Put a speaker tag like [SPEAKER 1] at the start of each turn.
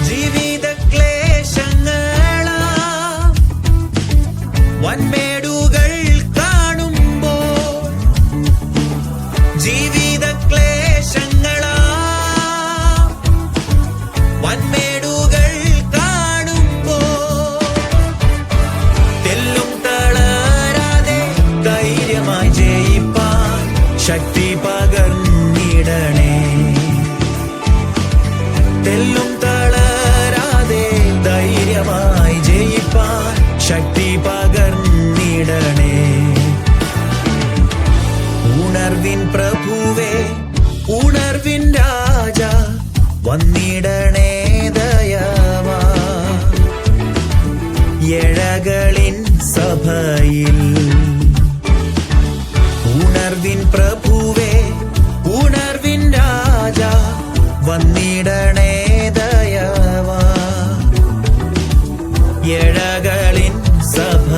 [SPEAKER 1] ജീവിത ക്ലേശങ്ങളാ വൻമേടുകൾ കാണുമ്പോൾ ജീവിത ക്ലേശങ്ങളാ വൻമേടുകൾ കാണുമ്പോൾ തെല്ലും തളരാതെ ധൈര്യമായി ജയിപ്പാൻ ശക്തി പകർന്നിടണേ. തെല്ലും തളരാതെ ധൈര്യമായി ജയിപ്പാൻ ശക്തി പകർന്നിടണേ. ഉണർവിൻ പ്രഭുവേ ഉണർവിൻ രാജ വന്നിടണേ ദയവാ. എഴകളിൻ സഭയിൽ ഉണർവിൻ പ്രഭുവേ ഉണർവിൻ രാജ വന്നിടണേ ദയവാ. എഴകളിൻ സഭ